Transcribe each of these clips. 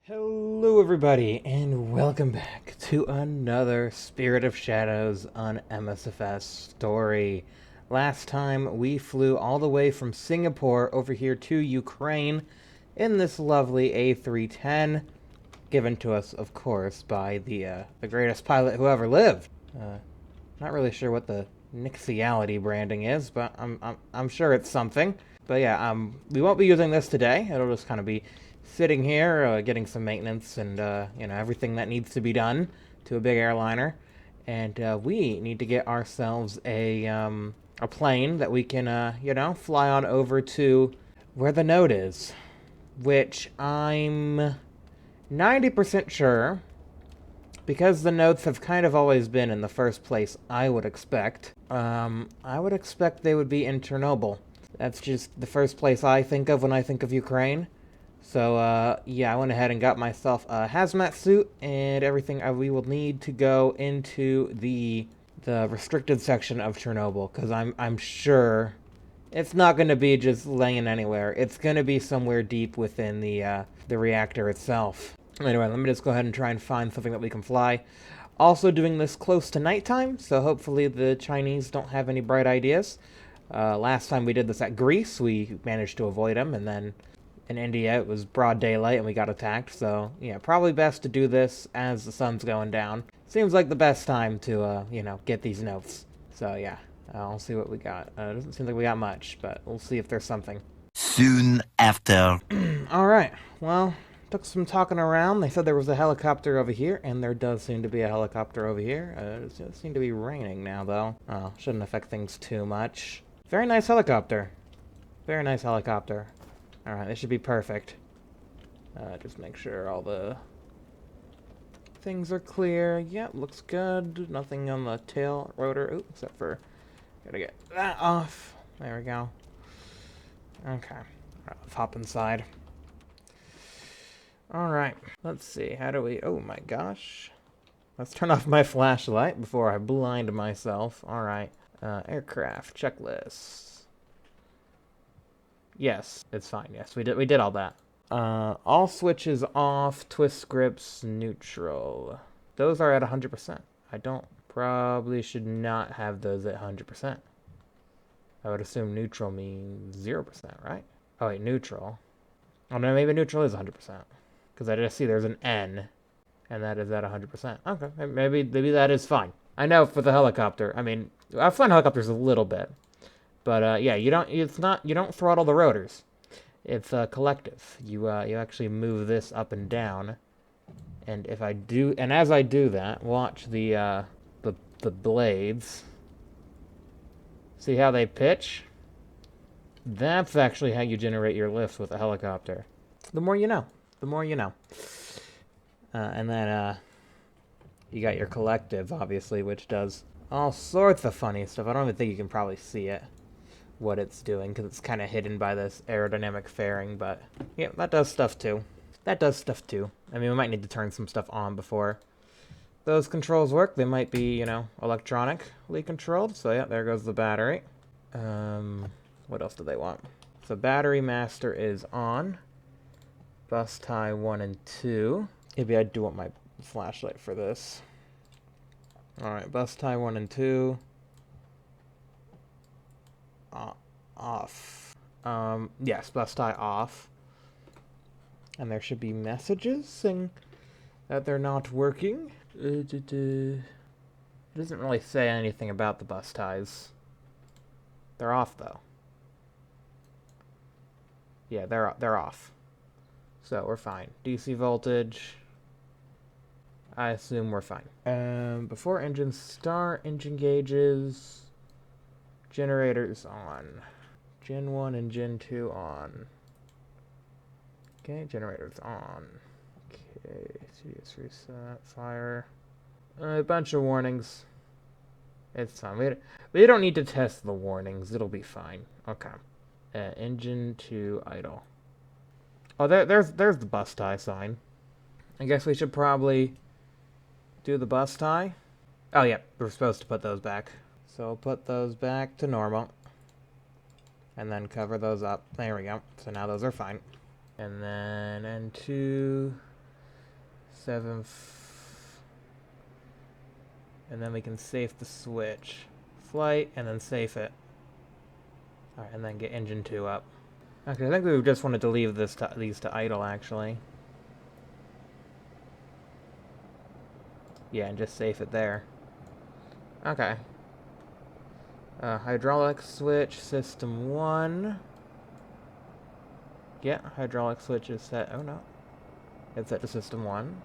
Hello everybody, and welcome back to another Spirit of Shadows on MSFS story. Last time we flew all the way from Singapore over here to Ukraine in this lovely A310, given to us, of course, by the greatest pilot who ever lived. Not really sure what the Nixiality branding is, but I'm sure it's something. But yeah, we won't be using this today. It'll just kind of be sitting here, getting some maintenance and everything that needs to be done to a big airliner. And we need to get ourselves a plane that we can fly on over to where the node is, which I'm 90% sure, because the nodes have kind of always been in the first place. I would expect they would be in Chernobyl. That's just the first place I think of when I think of Ukraine. So, yeah, I went ahead and got myself a hazmat suit and everything we will need to go into the restricted section of Chernobyl, because I'm sure it's not going to be just laying anywhere. It's going to be somewhere deep within the reactor itself. Anyway, let me just go ahead and try and find something that we can fly. Also doing this close to nighttime, so hopefully the Chinese don't have any bright ideas. Last time we did this at Greece, we managed to avoid them, and then in India it was broad daylight and we got attacked. So yeah, probably best to do this as the sun's going down. Seems like the best time to get these notes. So yeah, I'll see what we got. Doesn't seem like we got much, but we'll see if there's something. Soon after. Alright, well, took some talking around. They said there was a helicopter over here, and there does seem to be a helicopter over here. It does seem to be raining now, though. Oh, shouldn't affect things too much. Very nice helicopter. Very nice helicopter. Alright, this should be perfect. Just make sure all the things are clear. Yep, looks good. Nothing on the tail rotor. Ooh, except for... Gotta get that off. There we go. Okay. Alright, let's hop inside. Alright, let's see. How do we... Oh my gosh. Let's turn off my flashlight before I blind myself. Alright. Aircraft checklist. Yes, it's fine. Yes, we did all that. All switches off, twist grips neutral. Those are at 100%. I probably should not have those at 100%. I would assume neutral means 0%, right? Oh wait, neutral. Oh no, maybe neutral is 100%. Because I just see there's an N, and that is at 100%. Okay, maybe that is fine. I know for the helicopter, I mean, I've flown helicopters a little bit. But yeah, you don't throttle the rotors. It's collective. You actually move this up and down. And as I do that, watch the blades. See how they pitch? That's actually how you generate your lifts with a helicopter. The more you know. The more you know. And then you got your collective, obviously, which does all sorts of funny stuff. I don't even think you can probably see it, what it's doing, because it's kind of hidden by this aerodynamic fairing. But yeah, that does stuff too. I mean, we might need to turn some stuff on before those controls work. They might be, electronically controlled. So yeah, there goes the battery. What else do they want? So battery master is on. Bus tie 1 and 2. Maybe I do want my flashlight for this. Alright, bus tie 1 and 2. Off. Yes, bus tie off. And there should be messages saying that they're not working. It doesn't really say anything about the bus ties. They're off, though. Yeah, they're off. So we're fine. DC voltage. I assume we're fine. Before engines start, engine gauges. Generators on. Gen 1 and Gen 2 on. Okay, generators on. Okay, CDS reset, fire. A bunch of warnings. It's fine. We don't need to test the warnings. It'll be fine. Okay. Engine to idle. Oh, there's the bus tie sign. I guess we should probably do the bus tie. Oh, yeah, we're supposed to put those back. So we'll put those back to normal. And then cover those up. There we go. So now those are fine. And then N2. 7. And then we can safe the switch. Flight, and then safe it. Alright, and then get engine 2 up. Okay, I think we just wanted to leave these to idle, actually. Yeah, and just safe it there. Okay. Hydraulic switch, system 1. Yeah, hydraulic switch is set. Oh no. It's set to system 1.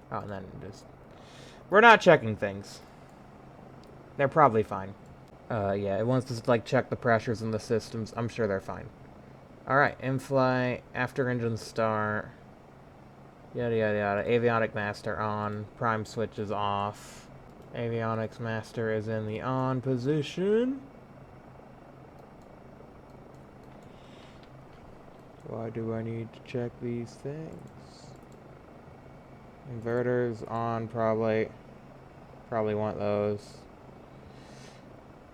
Oh, and then just... We're not checking things. They're probably fine. Yeah, it wants to, like, check the pressures in the systems. I'm sure they're fine. Alright, in-flight, after engine start. Yada yada yada. Avionic master on. Prime switch is off. Avionics master is in the on position. Why do I need to check these things? Inverters on, probably want those.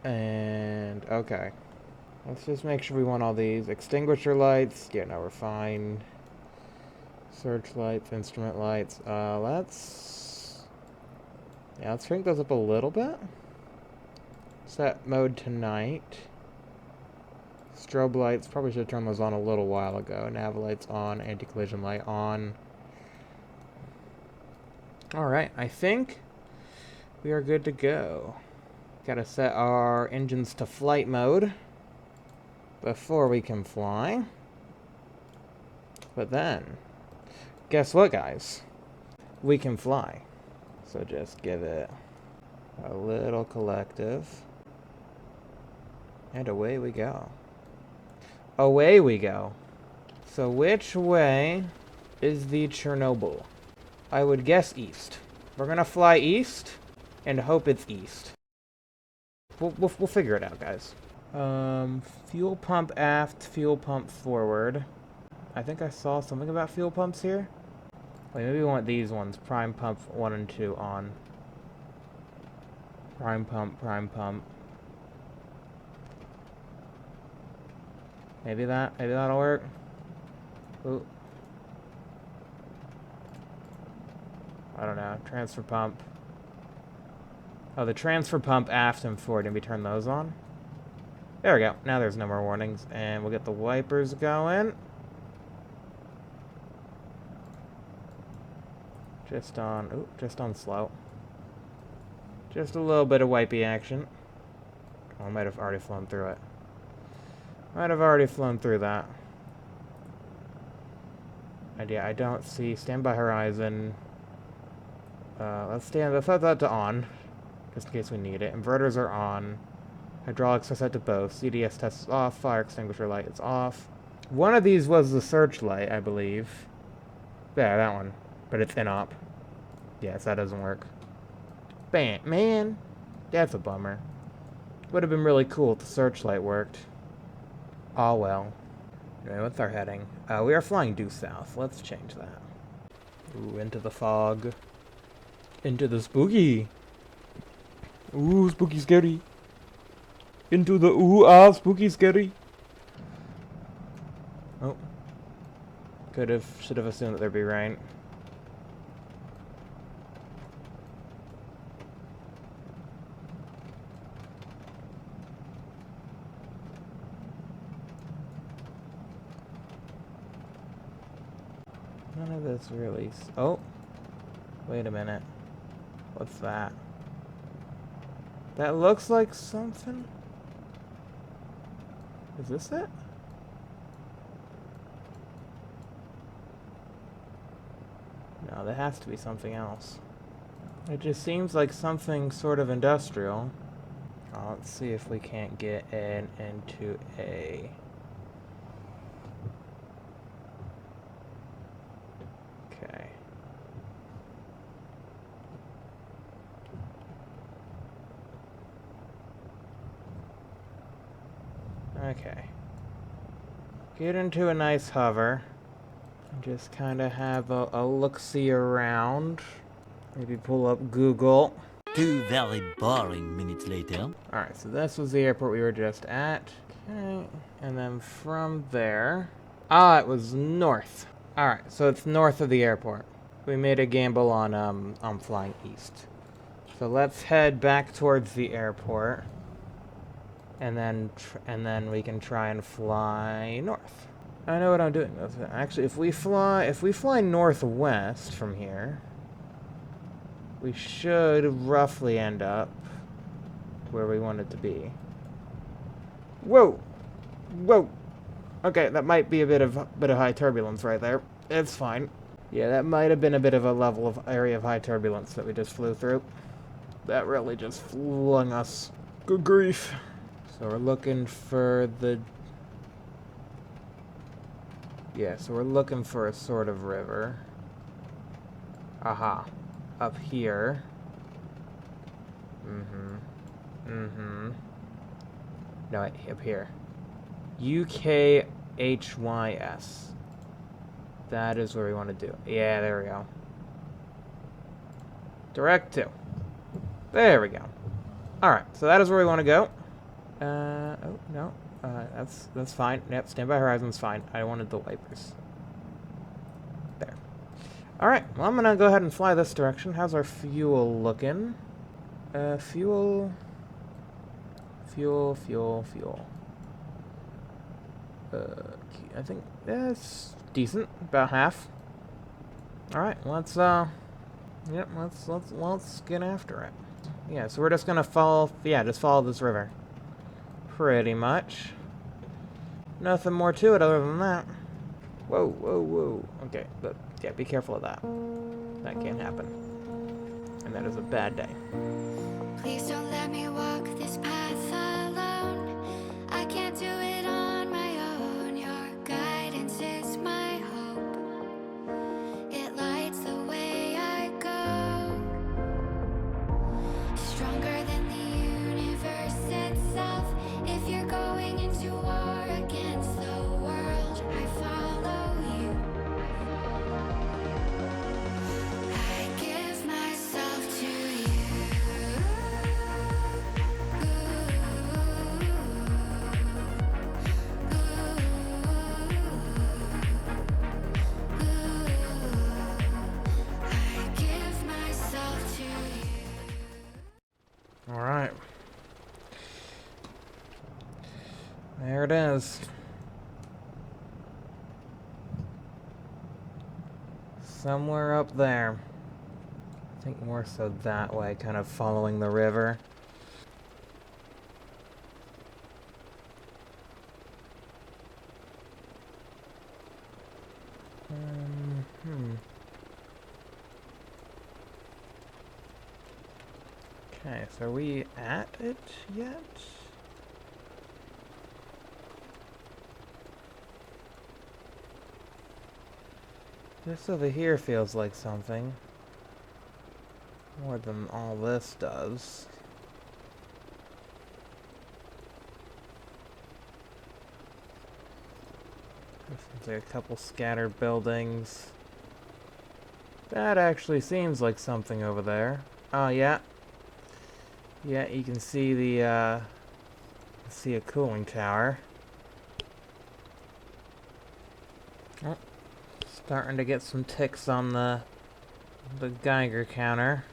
And, okay. Let's just make sure we want all these. Extinguisher lights, yeah, no, we're fine. Searchlights, instrument lights, let's crank those up a little bit. Set mode to night. Strobe lights, probably should have turned those on a little while ago. Nav lights on, anti-collision light on. Alright, I think we are good to go. Gotta set our engines to flight mode before we can fly. But then, guess what, guys? We can fly. So just give it a little collective. And away we go. Away we go. So which way is the Chernobyl? I would guess east. We're gonna fly east and hope it's east. We'll figure it out, guys. Fuel pump aft, fuel pump forward. I think I saw something about fuel pumps here. Wait, maybe we want these ones. Prime pump 1 and 2 on. Prime pump, prime pump. Maybe that'll work. Ooh. I don't know. Transfer pump. Oh, the transfer pump aft and forward. Did we turn those on? There we go. Now there's no more warnings. And we'll get the wipers going. Just on slow. Just a little bit of wipey action. Oh, I might have already flown through it. Might have already flown through that. And yeah, I don't see standby horizon. Let's set that to on, just in case we need it. Inverters are on. Hydraulics are set to both. CDS test is off. Fire extinguisher light is off. One of these was the searchlight, I believe. Yeah, that one. But it's in-op. Yes, that doesn't work. Bam, man. That's a bummer. Would have been really cool if the searchlight worked. Oh well. Anyway, what's our heading? We are flying due south. Let's change that. Ooh, into the fog. Into the spooky. Ooh, spooky scary. Into the spooky scary. Oh. Should have assumed that there'd be rain. None of this really... Oh! Wait a minute. What's that? That looks like something? Is this it? No, that has to be something else. It just seems like something sort of industrial. Oh, let's see if we can't get in into a... Okay. Okay. Get into a nice hover. And just kind of have a look-see around. Maybe pull up Google. 2 very boring minutes later. Alright, so this was the airport we were just at. Okay. And then from there... Ah, it was north. Alright, so it's north of the airport. We made a gamble on flying east. So let's head back towards the airport. And then we can try and fly north. I know what I'm doing though. Actually, if we fly northwest from here, we should roughly end up where we want it to be. Whoa! Whoa! Okay, that might be a bit of high turbulence right there. It's fine. Yeah, that might have been a bit of a level of area of high turbulence that we just flew through. That really just flung us. Good grief. So we're looking for the... Yeah, so we're looking for a sort of river. Aha. Up here. No, wait, up here. UKHYS. That is where we want to do. Yeah, there we go. Direct to. There we go. Alright, so that is where we want to go. Oh, no. That's fine. Yep, standby horizon's fine. I wanted the wipers. There. Alright, well, I'm gonna go ahead and fly this direction. How's our fuel looking? Fuel. I think that's decent. About half. Alright, let's get after it. Yeah, so we're just gonna just follow this river. Pretty much. Nothing more to it other than that. Whoa, whoa, whoa. Okay, but yeah, be careful of that. That can't happen. And that is a bad day. Please don't let me walk this path alone. I can't do it on my own. Your guidance is my hope. It lights the way I go. Stronger than the universe itself. If you're going into war against the world, I follow you. I give myself to you. I give myself to you. Alright. There it is. Somewhere up there. I think more so that way, kind of following the river. Okay, so are we at it yet? This over here feels like something. More than all this does. There's like a couple scattered buildings. That actually seems like something over there. Oh, yeah. Yeah, you can see the, see a cooling tower. Oh, starting to get some ticks on the Geiger counter.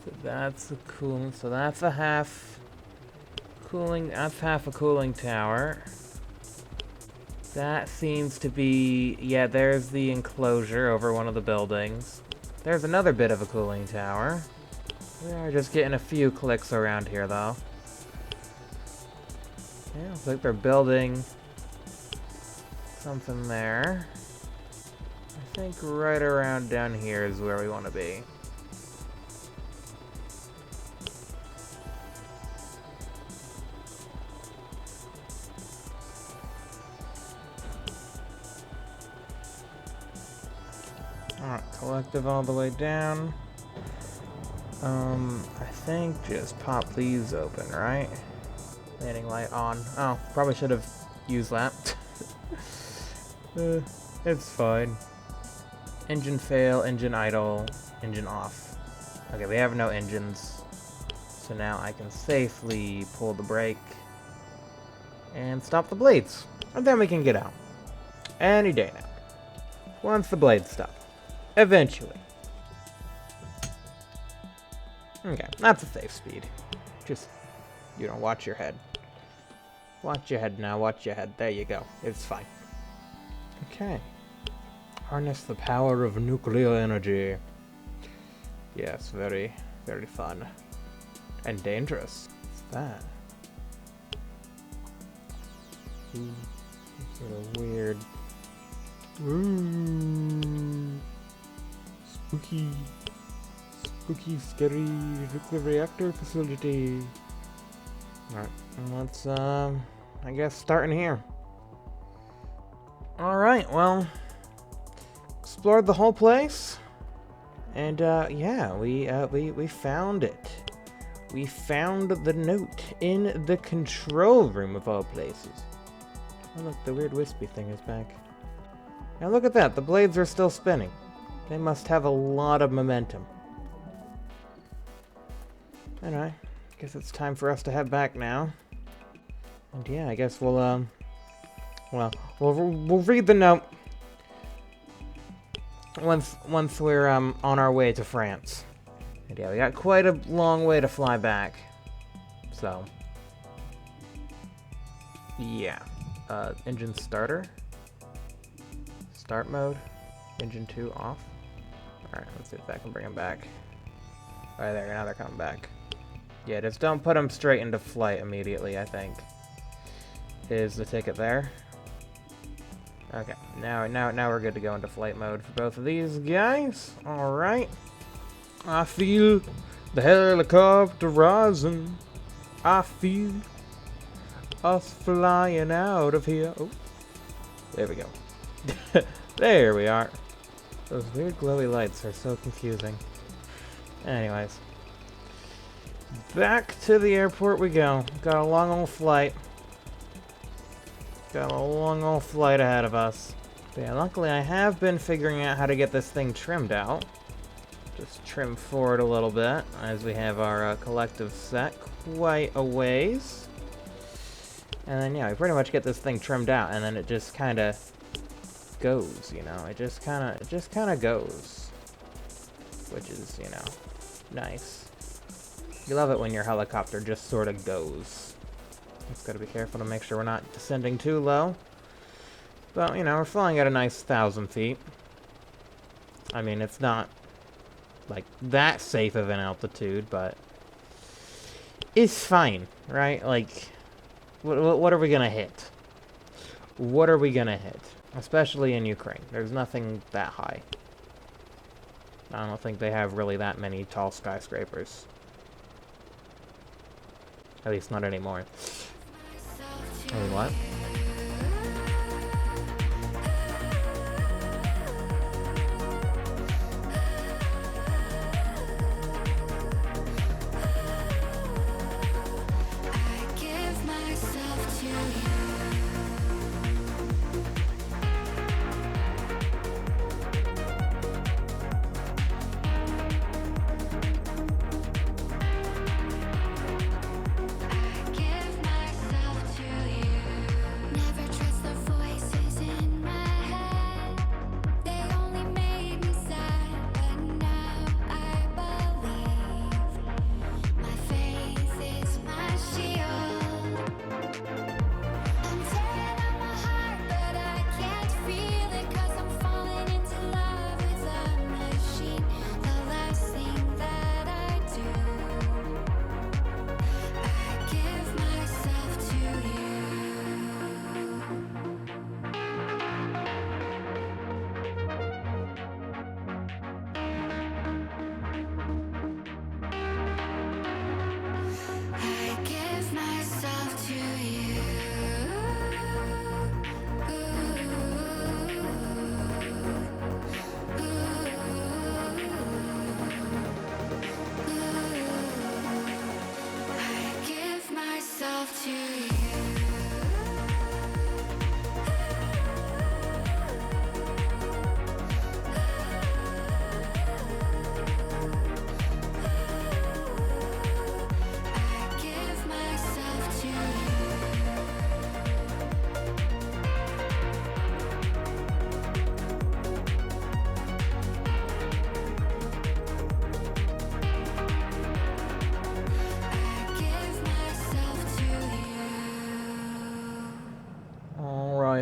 So that's a cooling. So that's a half cooling. That's half a cooling tower. That seems to be, yeah, there's the enclosure over one of the buildings. There's another bit of a cooling tower. We are just getting a few clicks around here, though. Yeah, looks like they're building something there. I think right around down here is where we want to be. Alright, collective all the way down. I think just pop these open, right? Landing light on. Oh, probably should have used that. It's fine. Engine fail, engine idle, engine off. Okay, we have no engines. So now I can safely pull the brake. and stop the blades. And then we can get out. Any day now. Once the blades stop. Eventually. Okay, that's a safe speed. Just, you know, watch your head. Watch your head now, watch your head. There you go. It's fine. Okay. Harness the power of nuclear energy. Yes, very, very fun. And dangerous. What's that? Ooh, sort of weird. Ooh. Spooky. Spooky, scary nuclear reactor facility. Alright, let's, I guess start in here. Alright, well, explored the whole place. And, yeah, we found it. We found the note in the control room of all places. Oh, look, the weird wispy thing is back. Now look at that, the blades are still spinning. They must have a lot of momentum. Alright, guess it's time for us to head back now. And yeah, I guess we'll read the note once we're on our way to France. And yeah, we got quite a long way to fly back. So yeah. Engine starter. Start mode. Engine 2 off. Alright, let's see if that can bring them back. Alright, there, now they're coming back. Yeah, just don't put them straight into flight immediately, I think. Is the ticket there? Okay, now we're good to go into flight mode for both of these guys. Alright. I feel the helicopter rising. I feel us flying out of here. Oh, there we go. There we are. Those weird glowy lights are so confusing. Anyways. Back to the airport we go. Got a long old flight. Got a long old flight ahead of us. But yeah, luckily I have been figuring out how to get this thing trimmed out. Just trim forward a little bit as we have our collective set quite a ways. And then yeah, we pretty much get this thing trimmed out, and then it just kind of goes, you know. It just kind of goes, which is, you know, nice. You love it when your helicopter just sort of goes. Just gotta be careful to make sure we're not descending too low. But you know, we're flying at a nice 1,000 feet. I mean, it's not like that safe of an altitude, but it's fine, right? Like, what are we gonna hit? What are we gonna hit? Especially in Ukraine. There's nothing that high. I don't think they have really that many tall skyscrapers. At least not anymore. Wait, what?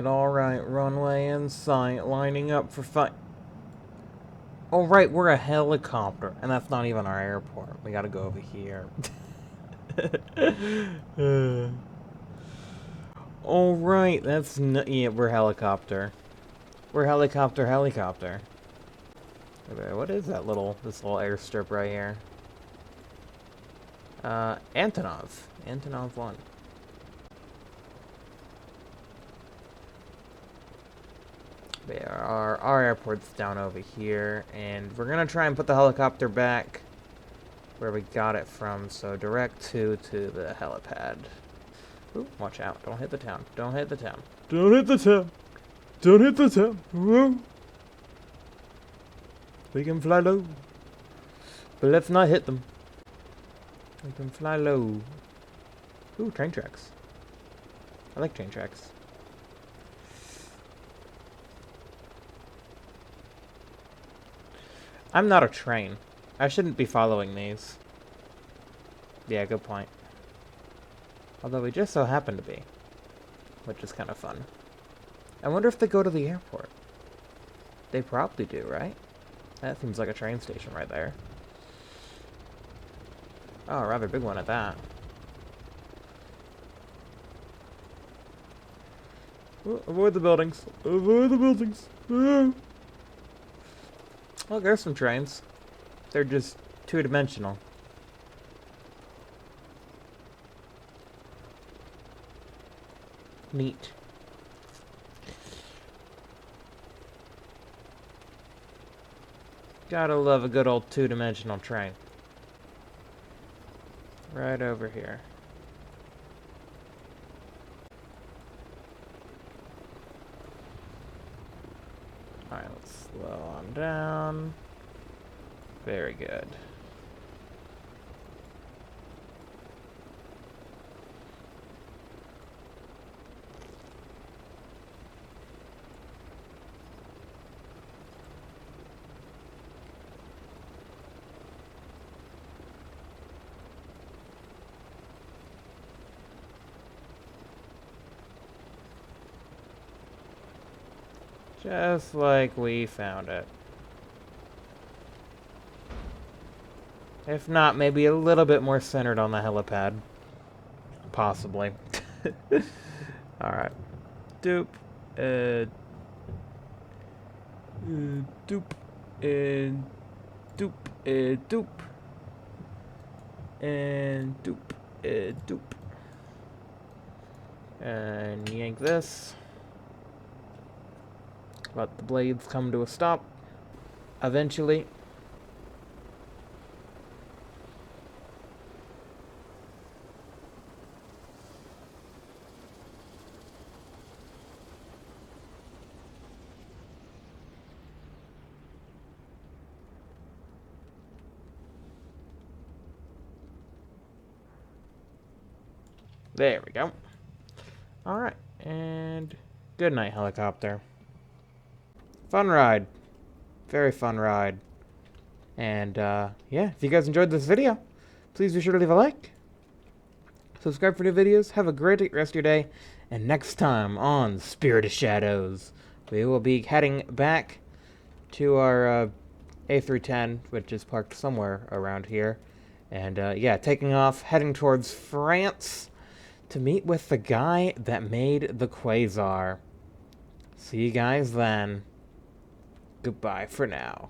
alright. Runway in sight, lining up for fight. Oh, right, we're a helicopter, and that's not even our airport. We gotta go over here. Alright, that's yeah, we're helicopter. We're helicopter. Okay, what is that this little airstrip right here? Antonov. Antonov 1. Yeah, our airport's down over here, and we're gonna try and put the helicopter back where we got it from, so direct to the helipad. Ooh, watch out. Don't hit the town. Don't hit the town. Don't hit the town. Don't hit the town. Whoa. We can fly low. But let's not hit them. We can fly low. Ooh, train tracks. I like train tracks. I'm not a train. I shouldn't be following these. Yeah, good point. Although we just so happen to be. Which is kind of fun. I wonder if they go to the airport. They probably do, right? That seems like a train station right there. Oh, a rather big one at that. Oh, avoid the buildings. Avoid the buildings. Oh. Well, there's some trains. They're just two-dimensional. Neat. Gotta love a good old two-dimensional train. Right over here. Alright, let's slow on down. Very good. Just like we found it. If not, maybe a little bit more centered on the helipad. Possibly. Alright. Doop. Doop. And doop. Doop. And doop. Doop. And yank this. Let the blades come to a stop. Eventually. There we go. Alright, and good night, helicopter. Fun ride. Very fun ride. And, yeah, if you guys enjoyed this video, please be sure to leave a like. Subscribe for new videos. Have a great rest of your day. And next time on Spirit of Shadows, we will be heading back to our A310, which is parked somewhere around here. And, yeah, taking off, heading towards France to meet with the guy that made the Quasar. See you guys then. Goodbye for now.